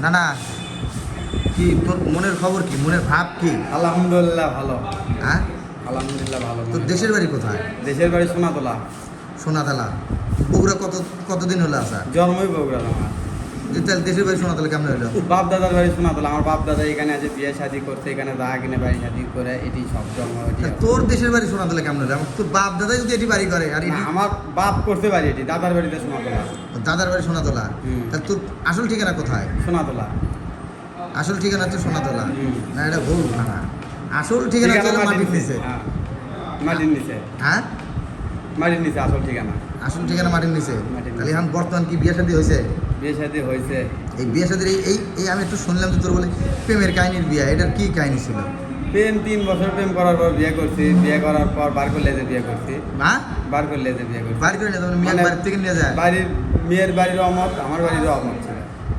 না না, কি তোর মনের খবর কি, মনের ভাব কি? আলহামদুলিল্লাহ ভালো। হ্যাঁ, আলহামদুলিল্লাহ ভালো। তোর দেশের বাড়ি কোথায়? দেশের বাড়ি সোনাতলা। সোনাতলা। বগুড়া কতদিন হলো আসা? জন্মই বগুড়া আমার। তাহলে দেশের বাড়ি সোনাতলা কেমন হলো? বাপ দাদার বাড়ি সোনাতলা। আমার বাপ দাদা এখানে আছে, বিয়ে শাদী করছে এখানে, যা কিনে বাড়ি শাদী করে, এটি সব জন্ম। তোর দেশের বাড়ি সোনাতলা কেমন হলো? তোর বাপ দাদাই যদি এটি বাড়ি করে, আর না, আমার বাপ করতে পারি এটি, দাদার বাড়িতে সোনাতলা। দাদার বাড়ি সোনাতলা। তাহলে তোর আসল ঠিকানা কোথায়? সোনাতলা। আসল ঠিকানা তো সোনাতলা। না, এটা ভুল না। আসল ঠিকানা তো মাটির নিচে। মাটির নিচে। হ্যাঁ, মাটির নিচে আসল ঠিকানা। আসল ঠিকানা মাটির নিচে। মাটির নিচে। তাহলে এখন বর্তমান কি বিয়ে শাদী হয়েছে? বিয়ে শাদী হয়েছে। এই বিয়ে শাদীর এই আমি একটু শুনলাম যে তোর বলে প্রেমের কাহিনীর বিয়ে, এটার কি কাহিনী ছিল? প্রেম 3 বছর প্রেম করার পর বিয়ে করছি। বিয়ে করার পর বার করলে যে বিয়ে করছি। হ্যাঁ, বার করলে যে বিয়ে করছি। বাড়ি করে নিয়ে যাবেন, মেয়ের বাড়ি থেকে নিয়ে যায়। বাড়ির মেয়ের বাড়ির অমত, আমার বাড়িরও অমত ছিল।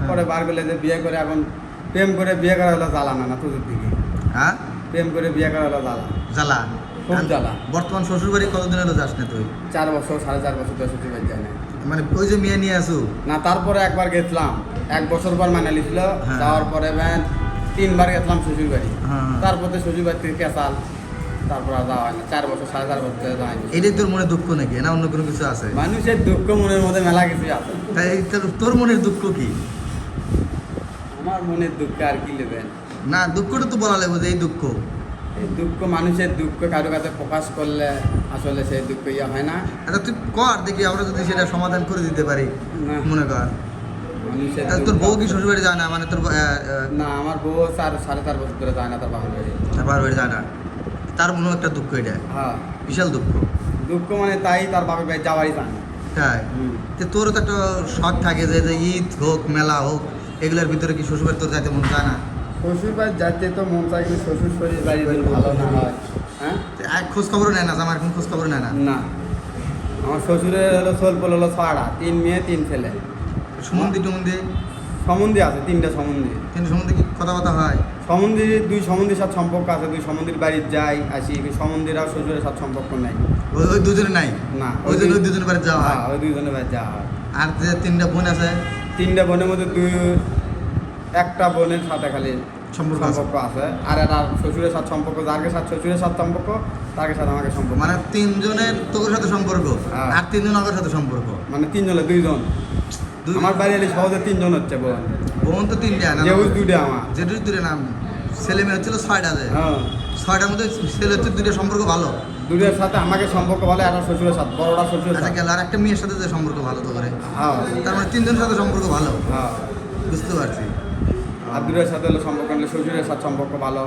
পরে বার করলে যে বিয়ে করে, এখন প্রেম করে বিয়ে করা হলো জ্বালা না তোদের দিকে। হ্যাঁ, প্রেম করে বিয়ে করা হলো জ্বালা। জ্বালা, খুব জ্বালা। বর্তমান শ্বশুর বাড়ি কতদিন হলো যাস না তুই? 4 বছর 4.5 বছর ধরে শ্বশুর বাড়ি যায় না। মানে ওই যে মেয়ে নিয়ে আসু? না, তারপরে একবার গেছিলাম, 1 বছর পর মানালি ছিল। হ্যাঁ। যাওয়ার পরে 3বার গেছিলাম শ্বশুর বাড়ি। হ্যাঁ। তারপরে শ্বশুর বাড়ি থেকে কেসাল, তারপর আর যাওয়া হয় না। 4 বছর 4.5 বছর ধরে যাওয়া হয়নি। এটাই তোর মনে দুঃখ নাকি, না অন্য কোনো কিছু আছে? মানুষের দুঃখ মনের মধ্যে মেলা কিছু আছে। তাই তোর মনের দুঃখ কি? আমার মনের দুঃখ আর কি নেবেন? না, দুঃখটা তো বলা লাগবে যে এই দুঃখ। এই দুঃখ, মানুষের দুঃখ কারো কাছে প্রকাশ করলে আসলে সেই দুঃখ হয় না। আচ্ছা তুই কর, দেখি আমরা যদি সেটা সমাধান করে দিতে পারি। না। মনে কর, মানুষের তাহলে তোর দুঃখ- বউ কি শ্বশুর বাড়ি যায় না? মানে তোর না, আমার বউ 4.5 বছর ধরে যায় না তার বাবার বাড়ি। বাবার বাড়ি যায় না, তার মনে একটা দুঃখ, এটা হ্যাঁ, বিশাল দুঃখ। দুঃখ মানে তাই, তার বাবার বাড়ি যাওয়ারই যায় না। তাই তো তোরও তো একটা শখ থাকে যে ঈদ হোক, মেলা হোক, এগুলোর ভিতরে কি শ্বশুর বাড়ি তোর যাইতে মন চায় না? শ্বশুর বাড়ি যাইতে তো মন চায়, কিন্তু শ্বশুর শরীর বাড়ি যদি ভালো না হয়। হ্যাঁ, এক খোঁজ খবর নেয় না, আমার এখন খোঁজ খবর নেয় না। না, আমার শ্বশুরের হলো সোলপল হলো 6টা, 3 মেয়ে 3 ছেলে। সুমন্দি টুমন্দি সম্বন্ধী আছে 3টা সম্বন্ধী। কিন্তু সম্বন্ধে কি কথাবার্তা হয়? সম্বন্ধী 2 সম্বন্ধীর সাথে সম্পর্ক আছে, 2 সম্বন্ধীর বাড়ি যাই আসি। সম্বন্ধীরাও শ্বশুরের সাথে সম্পর্ক নাই। ওই দুজনে নাই? না, ওই জন্য ওই দুজনের বাড়ি যাওয়া হয়। ওই 2 জনের বাড়ি যাওয়া হয়। আর যে 3টা বোন আছে? 3টা বোনের মধ্যে একটা বোনের সাথে খালি সম্পর্ক আছে। সম্পর্ক আছে, আর একটা শ্বশুরের সাথে সম্পর্ক, যার সাথে শ্বশুরের সাথে সম্পর্ক, তার সাথে আমাকে সম্পর্ক। মানে 3 জনের তোর সাথে সম্পর্ক, হ্যাঁ। আর 3 জন আমার সাথে সম্পর্ক। মানে 3 জনের 2 জন। আমার বাড়ি এলে সহজে 3 জন হচ্ছে বোন। বোন তো 3টা না? যেহেতু 2টা আমার। যেটু দুটো নাম, ছেলে মেয়ে হচ্ছিল 6টা। হ্যাঁ, 6টার মধ্যে ছেলে হচ্ছে 2টা সম্পর্ক ভালো। 2টার সাথে আমাকে সম্পর্ক ভালো, একটা শ্বশুরের সাথে, বড়টা শ্বশুরের আচ্ছা সাথে। গেল, আর একটা মেয়ের সাথে যে সম্পর্ক ভালো তো করে, হ্যাঁ, তার মানে 3 জনের সাথে সম্পর্ক ভালো। হ্যাঁ। বুঝতে পারছি। আর 2টার সাথে হলো সম্পর্ক হলে শ্বশুরের সাথে সম্পর্ক ভালো।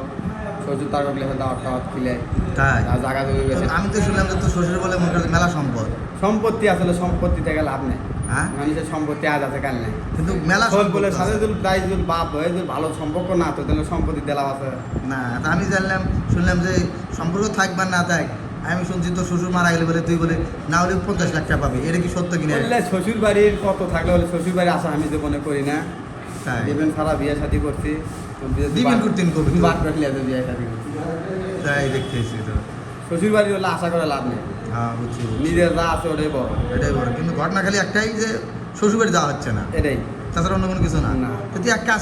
শ্বশুর তার গেলে দাওয়াত টাওয়াত খিলে, তাই? আর জায়গা জমি বেশি। আমি তো শুনলাম যে তোর শ্বশুর বলে মনে করছে মেলা সম্পদ। সম্পত্তি আসলে সম্পত্তি থেকে লাভ নেই। হ্যাঁ, মানুষের সম্পত্তি আজ আছে কাল নেই। কিন্তু মেলা বলে সম্পদ সাথে আছে। যদি তাই যদি বাপ হয়ে যদি ভালো সম্পর্ক না তো তাহলে সম্পত্তি দেওয়া আছে। না, তা আমি জানলাম, শুনলাম যে সম্পর্ক থাকবার না থাক, আমি শুনছি তোর শ্বশুর মারা গেলে বলে তুই বলে না হলে 50 লাখ টাকা পাবি, এটা কি সত্য কিনা? বললে শ্বশুর বাড়ির কত থাকলে বলে শ্বশুর বাড়ি আসা আমি জীবনে করি না। তাই? দেবেন সারা বিয়ে শাদী করছি। দিবেন করতেন কবি তো? বাদ রাখলে এত বিয়ে শাদী করছি। তাই দেখতেছি তো। শ্বশুর বাড়ি হলে আশা করে লাভ নেই। হ্যাঁ, বুঝছি। নিজের যা আছে ওটাই বড়। এটাই বড়, কিন্তু ঘটনা খালি একটাই যে শ্বশুর বাড়ি যাওয়া হচ্ছে না, এটাই। তাছাড়া অন্য কোনো কিছু না। না। তো তুই এক কাজ